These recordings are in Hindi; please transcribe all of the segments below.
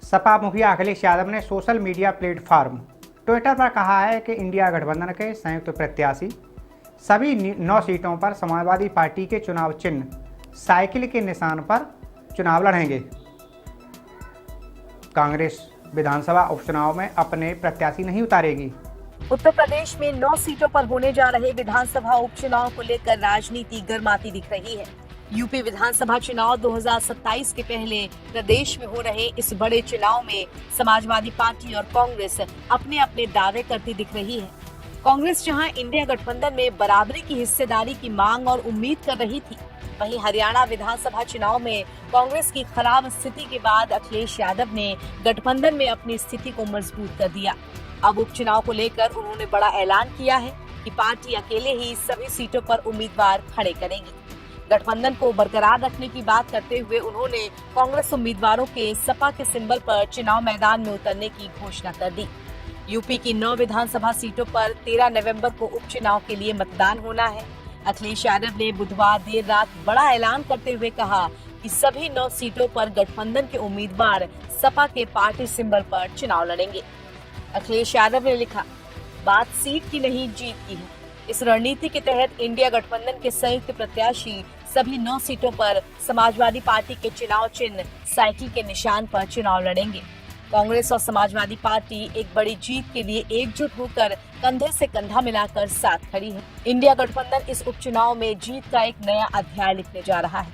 सपा मुखिया अखिलेश यादव ने सोशल मीडिया प्लेटफॉर्म ट्विटर पर कहा है कि इंडिया गठबंधन के संयुक्त प्रत्याशी सभी 9 सीटों पर समाजवादी पार्टी के चुनाव चिन्ह साइकिल के निशान पर चुनाव लड़ेंगे। कांग्रेस विधानसभा उपचुनाव में अपने प्रत्याशी नहीं उतारेगी। उत्तर प्रदेश में 9 सीटों पर होने जा रहे विधानसभा उपचुनाव को लेकर राजनीति गर्माती दिख रही है। यूपी विधानसभा चुनाव 2027 के पहले प्रदेश में हो रहे इस बड़े चुनाव में समाजवादी पार्टी और कांग्रेस अपने अपने दावे करती दिख रही है। कांग्रेस जहां इंडिया गठबंधन में बराबरी की हिस्सेदारी की मांग और उम्मीद कर रही थी, वहीं हरियाणा विधानसभा चुनाव में कांग्रेस की खराब स्थिति के बाद अखिलेश यादव ने गठबंधन में अपनी स्थिति को मजबूत कर दिया। अब उपचुनाव को लेकर उन्होंने बड़ा ऐलान किया है कि पार्टी अकेले ही सभी सीटों पर उम्मीदवार खड़े करेगी। गठबंधन को बरकरार रखने की बात करते हुए उन्होंने कांग्रेस उम्मीदवारों के सपा के सिंबल पर चुनाव मैदान में उतरने की घोषणा कर दी। यूपी की 9 विधानसभा सीटों पर 13 नवंबर को उपचुनाव के लिए मतदान होना है। अखिलेश यादव ने बुधवार देर रात बड़ा ऐलान करते हुए कहा कि सभी 9 सीटों पर गठबंधन के उम्मीदवार सपा के पार्टी सिंबल पर चुनाव लड़ेंगे। अखिलेश यादव ने लिखा, बात सीट की नहीं जीत की है। इस रणनीति के तहत इंडिया गठबंधन के संयुक्त प्रत्याशी सभी 9 सीटों पर समाजवादी पार्टी के चुनाव चिन्ह साइकिल के निशान पर चुनाव लड़ेंगे। कांग्रेस और समाजवादी पार्टी एक बड़ी जीत के लिए एकजुट होकर कंधे से कंधा मिलाकर साथ खड़ी है। इंडिया गठबंधन इस उपचुनाव में जीत का एक नया अध्याय लिखने जा रहा है।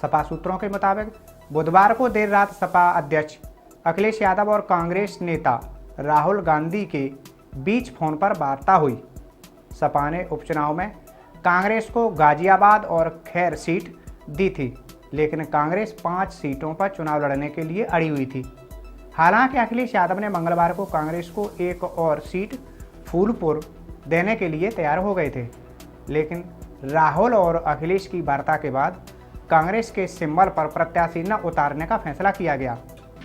सपा सूत्रों के मुताबिक बुधवार को देर रात सपा अध्यक्ष अखिलेश यादव और कांग्रेस नेता राहुल गांधी के बीच फोन पर वार्ता हुई। सपा ने उपचुनाव में कांग्रेस को गाजियाबाद और खैर सीट दी थी, लेकिन कांग्रेस 5 सीटों पर चुनाव लड़ने के लिए अड़ी हुई थी। हालांकि अखिलेश यादव ने मंगलवार को कांग्रेस को एक और सीट फूलपुर देने के लिए तैयार हो गए थे, लेकिन राहुल और अखिलेश की वार्ता के बाद कांग्रेस के सिंबल पर प्रत्याशी न उतारने का फैसला किया गया।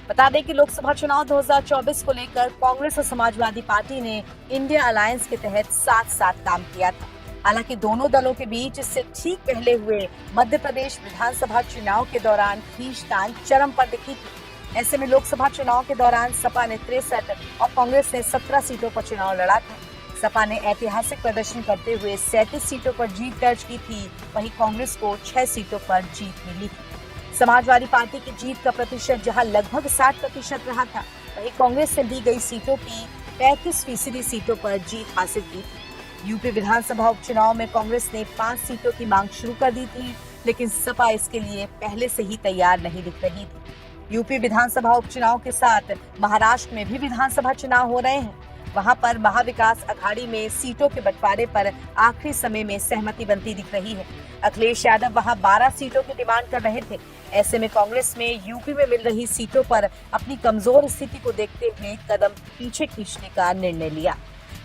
बता दें कि लोकसभा चुनाव 2024 को लेकर कांग्रेस और समाजवादी पार्टी ने इंडिया अलायंस के तहत साथ साथ काम किया था। हालांकि दोनों दलों के बीच इससे ठीक पहले हुए मध्य प्रदेश विधानसभा चुनाव के दौरान खींचतान चरम पर दिखी थी। ऐसे में लोकसभा चुनाव के दौरान सपा ने 63 और कांग्रेस ने 17 सीटों पर चुनाव लड़ा था। सपा ने ऐतिहासिक प्रदर्शन करते हुए 37 सीटों पर जीत दर्ज की थी, वहीं कांग्रेस को 6 सीटों पर जीत मिली थी। समाजवादी पार्टी की जीत का प्रतिशत जहां लगभग 60% रहा था, वहीं कांग्रेस से दी गई सीटों की 35% सीटों पर जीत हासिल की थी। यूपी विधानसभा उपचुनाव में कांग्रेस ने 5 सीटों की मांग शुरू कर दी थी, लेकिन सपा इसके लिए पहले से ही तैयार नहीं दिख रही थी। यूपी विधानसभा उपचुनाव के साथ महाराष्ट्र में भी विधानसभा चुनाव हो रहे हैं। वहां पर महाविकास अघाड़ी में सीटों के बंटवारे पर आखिरी समय में सहमति बनती दिख रही है। अखिलेश यादव वहां 12 सीटों की डिमांड कर रहे थे। ऐसे में कांग्रेस में यूपी में मिल रही सीटों पर अपनी कमजोर स्थिति को देखते हुए कदम पीछे खींचने का निर्णय लिया।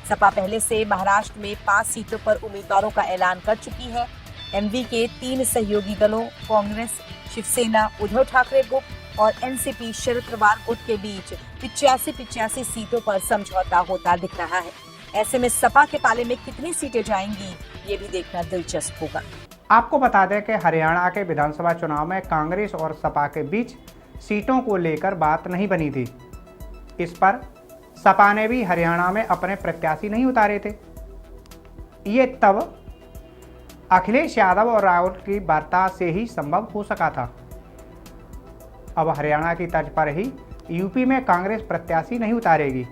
सपा पहले से महाराष्ट्र में 5 सीटों पर उम्मीदवारों का ऐलान कर चुकी है। एमवी के 3 सहयोगी दलों कांग्रेस, शिवसेना, उद्धव ठाकरे गुट और एनसीपी शरद पवार गुट के बीच 85 सीटों पर समझौता होता दिख रहा है। ऐसे में सपा के पाले में कितनी सीटें जाएंगी, ये भी देखना दिलचस्प होगा। आपको बता दें कि हरियाणा के विधानसभा चुनाव में कांग्रेस और सपा के बीच सीटों को लेकर बात नहीं बनी थी। इस पर सपा ने भी हरियाणा में अपने प्रत्याशी नहीं उतारे थे। ये तब अखिलेश यादव और राहुल की वार्ता से ही संभव हो सका था। अब हरियाणा की तर्ज पर ही यूपी में कांग्रेस प्रत्याशी नहीं उतारेगी।